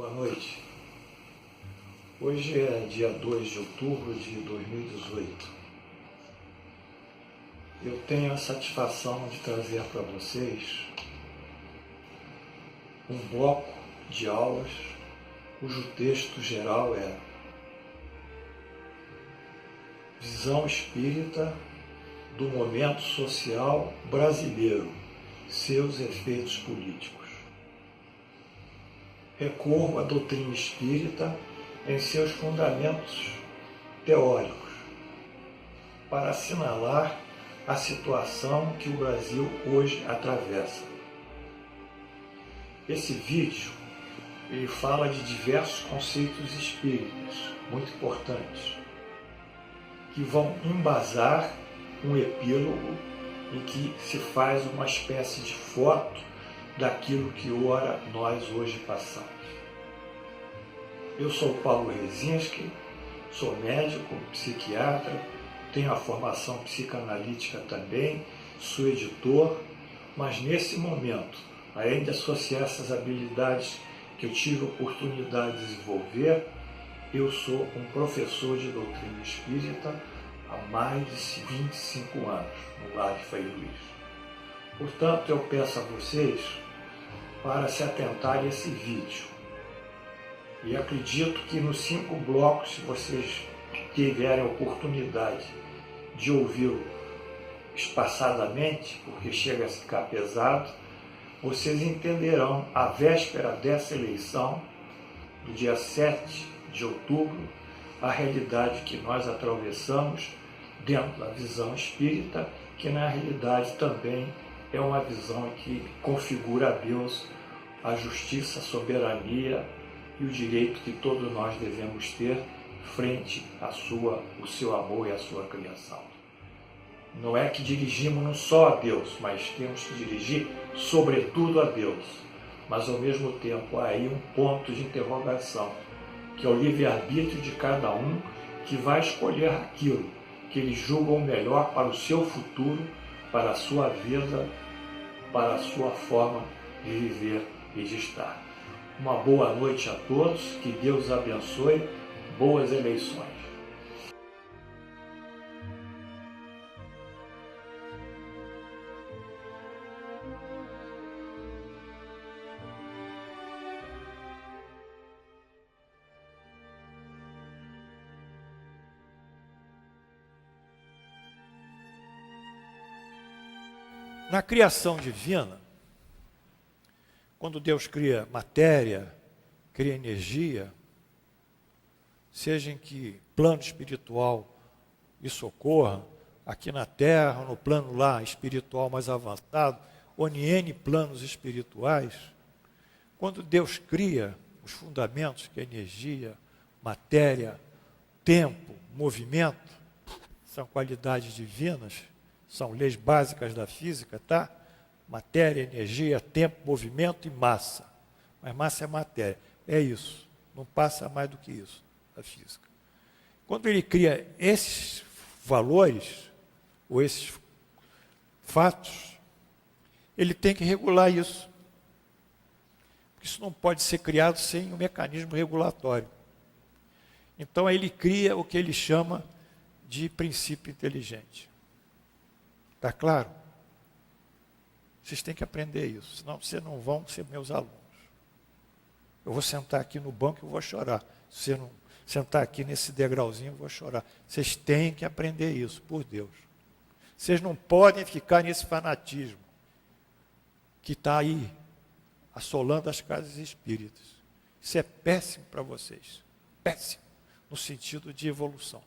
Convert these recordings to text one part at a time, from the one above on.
Boa noite. Hoje é dia 2 de outubro de 2018. Eu tenho a satisfação de trazer para vocês um bloco de aulas cujo texto geral é Visão Espírita do Momento Social Brasileiro, seus efeitos políticos. Recorro à doutrina espírita em seus fundamentos teóricos para assinalar a situação que o Brasil hoje atravessa. Esse vídeo ele fala de diversos conceitos espíritas muito importantes que vão embasar um epílogo em que se faz uma espécie de foto daquilo que ora nós hoje passamos. Eu sou Paulo Rezinski, sou médico, psiquiatra, tenho a formação psicanalítica também, sou editor, mas nesse momento, além de associar essas habilidades que eu tive a oportunidade de desenvolver, eu sou um professor de doutrina espírita há mais de 25 anos, no Lar de Frei Luís. Portanto, eu peço a vocês para se atentarem a esse vídeo. E acredito que nos 5 blocos, se vocês tiverem a oportunidade de ouvi-lo espaçadamente, porque chega a ficar pesado, vocês entenderão a véspera dessa eleição, do dia 7 de outubro, a realidade que nós atravessamos dentro da visão espírita, que na realidade também é uma visão que configura a Deus, a justiça, a soberania e o direito que todos nós devemos ter frente o seu amor e a sua criação. Não é que dirigimos não só a Deus, mas temos que dirigir sobretudo a Deus. Mas ao mesmo tempo há aí um ponto de interrogação, que é o livre-arbítrio de cada um que vai escolher aquilo que ele julga o melhor para o seu futuro, para a sua vida, para a sua forma de viver e de estar. Uma boa noite a todos, que Deus abençoe, boas eleições. Na criação divina, quando Deus cria matéria, cria energia, seja em que plano espiritual isso ocorra, aqui na Terra, no plano lá espiritual mais avançado, ou em N planos espirituais, quando Deus cria os fundamentos, que é energia, matéria, tempo, movimento, são qualidades divinas, são leis básicas da física, tá? Matéria, energia, tempo, movimento e massa. Mas massa é matéria. É isso. Não passa mais do que isso, a física. Quando ele cria esses valores, ou esses fatos, ele tem que regular isso. Porque isso não pode ser criado sem um mecanismo regulatório. Então, ele cria o que ele chama de princípio inteligente. Está claro? Vocês têm que aprender isso, senão vocês não vão ser meus alunos. Eu vou sentar aqui no banco e vou chorar. Se você não sentar aqui nesse degrauzinho, eu vou chorar. Vocês têm que aprender isso, por Deus. Vocês não podem ficar nesse fanatismo que está aí, assolando as casas espíritas. Isso é péssimo para vocês. Péssimo, no sentido de evolução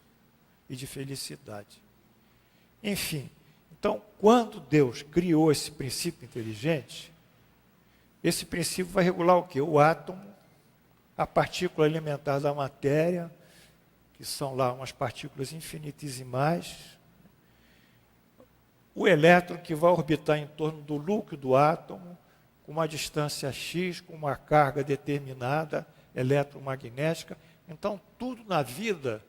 e de felicidade. Enfim, então, quando Deus criou esse princípio inteligente, esse princípio vai regular o quê? O átomo, a partícula elementar da matéria, que são lá umas partículas infinitesimais, o elétron que vai orbitar em torno do núcleo do átomo, com uma distância x, com uma carga determinada, eletromagnética. Então, tudo na vida,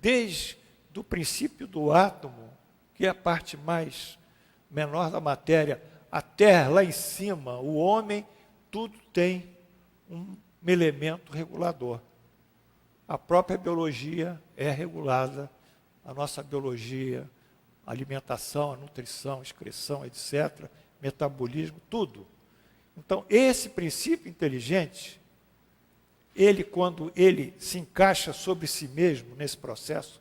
desde o princípio do átomo, que é a parte mais menor da matéria, a terra lá em cima, o homem, tudo tem um um elemento regulador. A própria biologia é regulada, a nossa biologia, a alimentação, a nutrição, a excreção, etc., metabolismo, tudo. Então, esse princípio inteligente, ele, quando ele se encaixa sobre si mesmo nesse processo,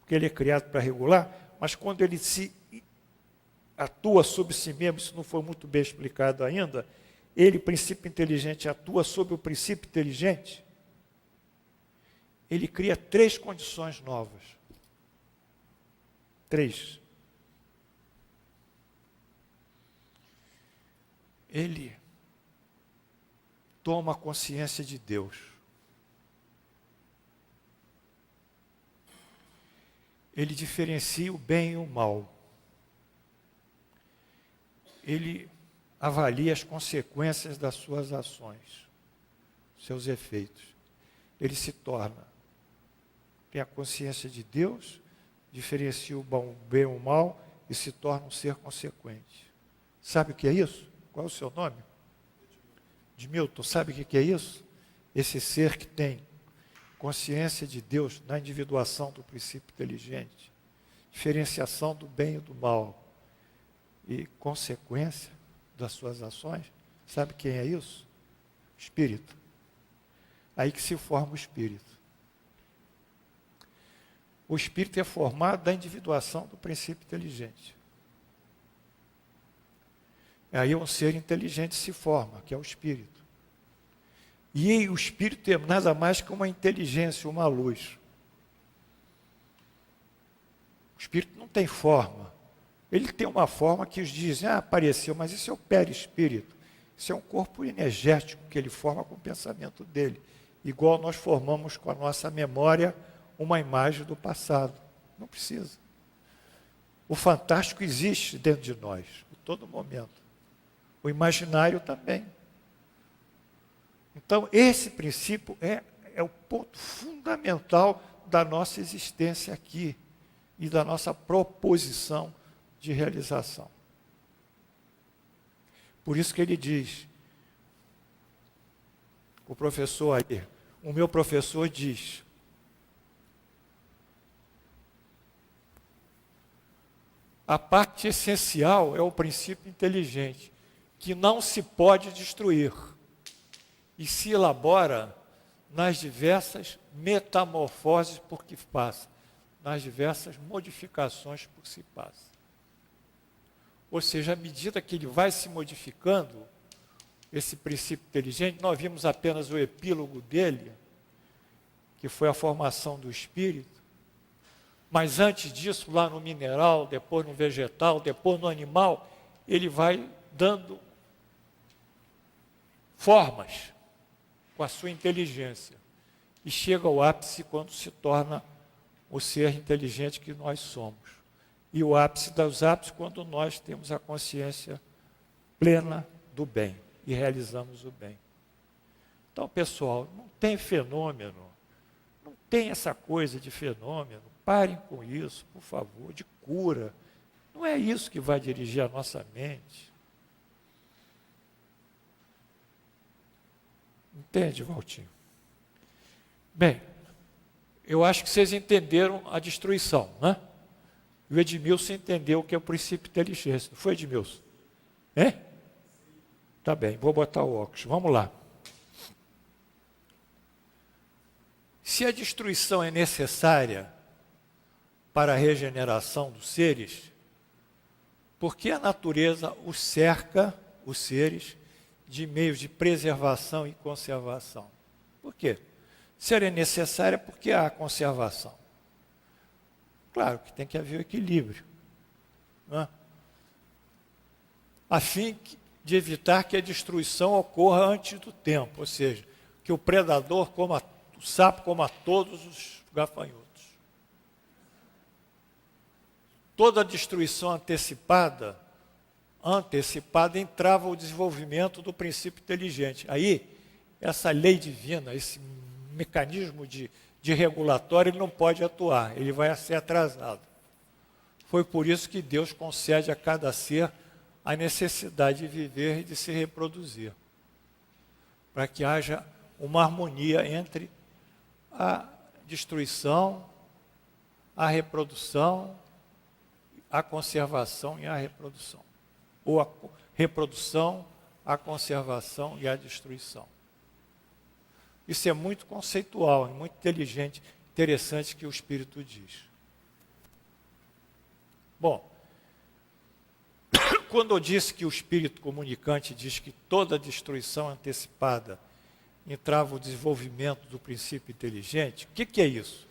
porque ele é criado para regular, mas quando ele se atua sobre si mesmo, isso não foi muito bem explicado ainda, ele, princípio inteligente, atua sobre o princípio inteligente, ele cria 3 condições novas. 3. Ele toma consciência de Deus. Ele diferencia o bem e o mal. Ele avalia as consequências das suas ações, seus efeitos. Ele se torna, tem a consciência de Deus, diferencia o bem e o mal e se torna um ser consequente. Sabe o que é isso? Qual é o seu nome? Edmilton, sabe o que é isso? Esse ser que tem consciência de Deus na individuação do princípio inteligente, diferenciação do bem e do mal e consequência das suas ações. Sabe quem é isso? Espírito. Aí que se forma o espírito. O espírito é formado da individuação do princípio inteligente. Aí um ser inteligente se forma, que é o espírito. E o espírito é nada mais que uma inteligência, uma luz. O espírito não tem forma. Ele tem uma forma que os dizem, apareceu, mas isso é o perispírito. Isso é um corpo energético que ele forma com o pensamento dele. Igual nós formamos com a nossa memória uma imagem do passado. Não precisa. O fantástico existe dentro de nós, em todo momento. O imaginário também. Então, esse princípio é o ponto fundamental da nossa existência aqui e da nossa proposição de realização. Por isso que ele diz, o professor aí, o meu professor diz, a parte essencial é o princípio inteligente, que não se pode destruir e se elabora nas diversas metamorfoses por que passa, nas diversas modificações por que se passa. Ou seja, à medida que ele vai se modificando, esse princípio inteligente, nós vimos apenas o epílogo dele, que foi a formação do espírito, mas antes disso, lá no mineral, depois no vegetal, depois no animal, ele vai dando formas com a sua inteligência. E chega ao ápice quando se torna o ser inteligente que nós somos. E o ápice dos ápices quando nós temos a consciência plena do bem e realizamos o bem. Então, pessoal, não tem fenômeno, não tem essa coisa de fenômeno. Parem com isso, por favor, de cura. Não é isso que vai dirigir a nossa mente. Entende, Valtinho? Bem, eu acho que vocês entenderam a destruição, né? E o Edmilson entendeu o que é o princípio inteligente. Não foi, Edmilson? É? Tá bem, vou botar o óculos. Vamos lá. Se a destruição é necessária para a regeneração dos seres, por que a natureza os cerca, os seres, de meios de preservação e conservação? Por quê? Se ela é necessária, por que há conservação? Claro que tem que haver o equilíbrio, né? A fim de evitar que a destruição ocorra antes do tempo, ou seja, que o predador coma, o sapo coma todos os gafanhotos. Toda destruição antecipada entrava o desenvolvimento do princípio inteligente. Aí, essa lei divina, esse mecanismo de regulatório, ele não pode atuar, ele vai ser atrasado. Foi por isso que Deus concede a cada ser a necessidade de viver e de se reproduzir, para que haja uma harmonia entre a destruição, a reprodução, a conservação e a reprodução. Ou a reprodução, a conservação e a destruição. Isso é muito conceitual, é muito inteligente, interessante que o Espírito diz. Bom, quando eu disse que o Espírito comunicante diz que toda destruição antecipada entrava o desenvolvimento do princípio inteligente, o que é isso?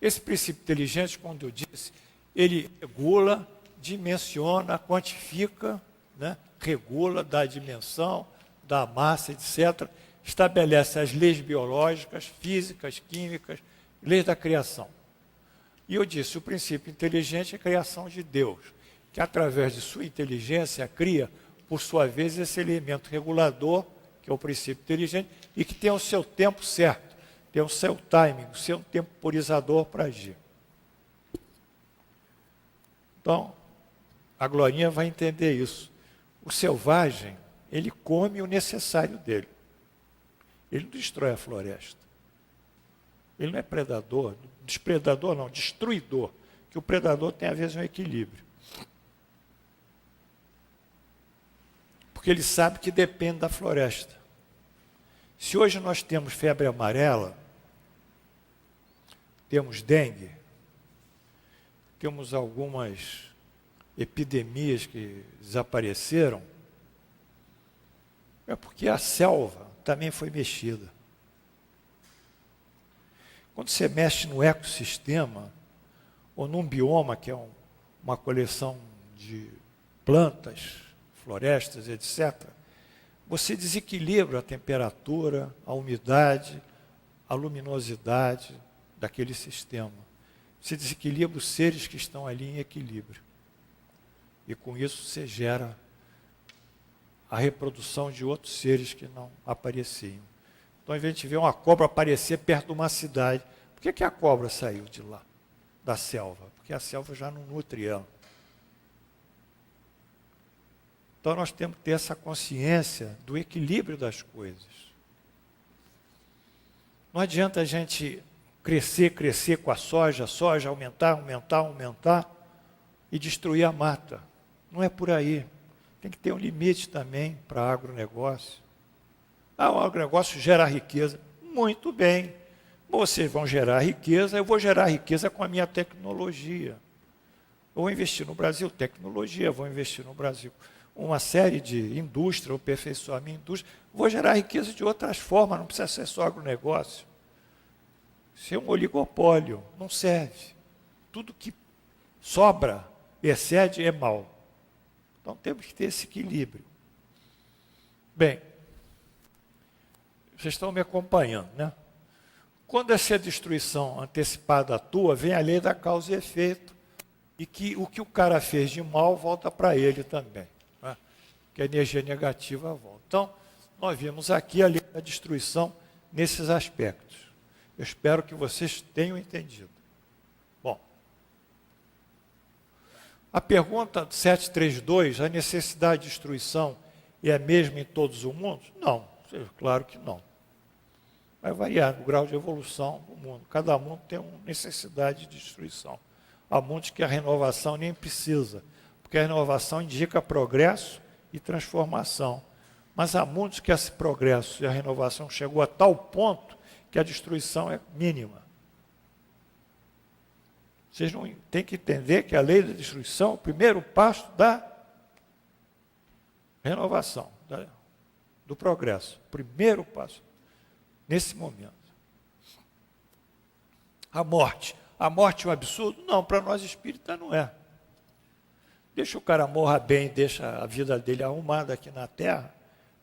Esse princípio inteligente, quando eu disse, ele regula, dimensiona, quantifica, né? Regula, dá a dimensão, dá a massa, etc., estabelece as leis biológicas, físicas, químicas, leis da criação. E eu disse, o princípio inteligente é a criação de Deus, que através de sua inteligência cria, por sua vez, esse elemento regulador, que é o princípio inteligente, e que tem o seu tempo certo, tem o seu timing, o seu temporizador para agir. Então, a Glorinha vai entender isso. O selvagem, ele come o necessário dele. Ele não destrói a floresta. Ele não é predador, depredador não, destruidor, que o predador tem às vezes um equilíbrio. Porque ele sabe que depende da floresta. Se hoje nós temos febre amarela, temos dengue, temos algumas epidemias que desapareceram, é porque a selva também foi mexida. Quando você mexe no ecossistema, ou num bioma, que é uma coleção de plantas, florestas, etc., você desequilibra a temperatura, a umidade, a luminosidade daquele sistema. Você desequilibra os seres que estão ali em equilíbrio. E com isso você gera a reprodução de outros seres que não apareciam. Então, ao invés de ver uma cobra aparecer perto de uma cidade, por que a cobra saiu de lá, da selva? Porque a selva já não nutre ela. Então, nós temos que ter essa consciência do equilíbrio das coisas. Não adianta a gente crescer com a soja, aumentar e destruir a mata. Não é por aí. Tem que ter um limite também para agronegócio. O agronegócio gera riqueza. Muito bem. Vocês vão gerar riqueza, eu vou gerar riqueza com a minha tecnologia. Eu vou investir no Brasil tecnologia, vou investir no Brasil uma série de indústria, aperfeiçoar a minha indústria, vou gerar riqueza de outras formas, não precisa ser só agronegócio. Isso é um oligopólio, não serve. Tudo que sobra, excede, é mal. Então temos que ter esse equilíbrio. Bem, vocês estão me acompanhando, né? Quando essa destruição antecipada atua, vem a lei da causa e efeito, e que o cara fez de mal volta para ele também, né? Que a energia negativa volta. Então, nós vimos aqui a lei da destruição nesses aspectos. Eu espero que vocês tenham entendido. Bom, a pergunta 732, a necessidade de destruição é a mesma em todos os mundos? Não, claro que não. Vai variar no grau de evolução do mundo. Cada mundo tem uma necessidade de destruição. Há mundos que a renovação nem precisa, porque a renovação indica progresso e transformação. Mas há mundos que esse progresso e a renovação chegou a tal ponto que a destruição é mínima. Vocês não têm que entender que a lei da destruição é o primeiro passo da renovação, do progresso. Primeiro passo, nesse momento. A morte é um absurdo? Não, para nós espíritas não é. Deixa o cara morra bem, deixa a vida dele arrumada aqui na Terra,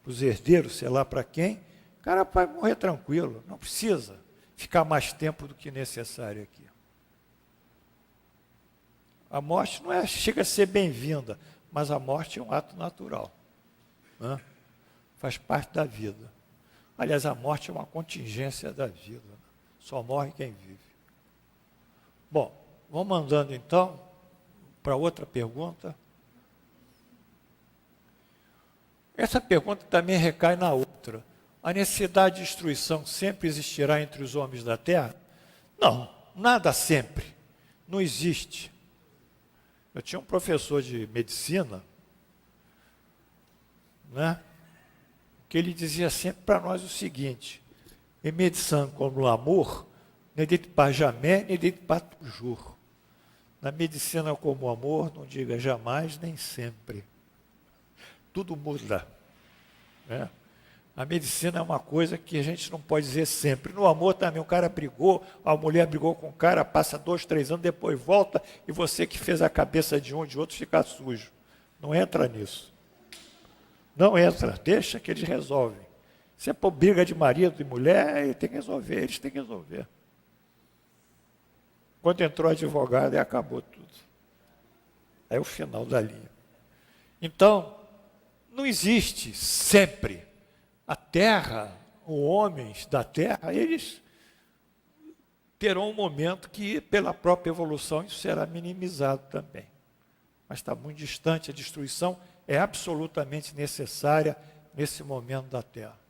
para os herdeiros, sei lá para quem, o cara vai morrer tranquilo, não precisa ficar mais tempo do que necessário aqui. A morte não chega a ser bem-vinda, mas a morte é um ato natural, né? Faz parte da vida. Aliás, a morte é uma contingência da vida, né? Só morre quem vive. Bom, vamos andando então para outra pergunta. Essa pergunta também recai na outra. A necessidade de destruição sempre existirá entre os homens da terra? Não, nada sempre. Não existe. Eu tinha um professor de medicina, né, que ele dizia sempre para nós o seguinte: em medicina como no amor, nem dit pas jamais, nem dit pas toujours. Na medicina como o amor, não diga jamais, nem sempre. Tudo muda, né? A medicina é uma coisa que a gente não pode dizer sempre. No amor também, o cara brigou, a mulher brigou com o cara, passa 2, 3 anos, depois volta, e você que fez a cabeça de um e de outro fica sujo. Não entra nisso. Não entra, deixa que eles resolvem. Se é por briga de marido e mulher, ele tem que resolver, eles têm que resolver. Quando entrou advogado, aí acabou tudo. É o final da linha. Então, não existe sempre. A terra, os homens da terra, eles terão um momento que, pela própria evolução, isso será minimizado também. Mas está muito distante, a destruição é absolutamente necessária nesse momento da terra.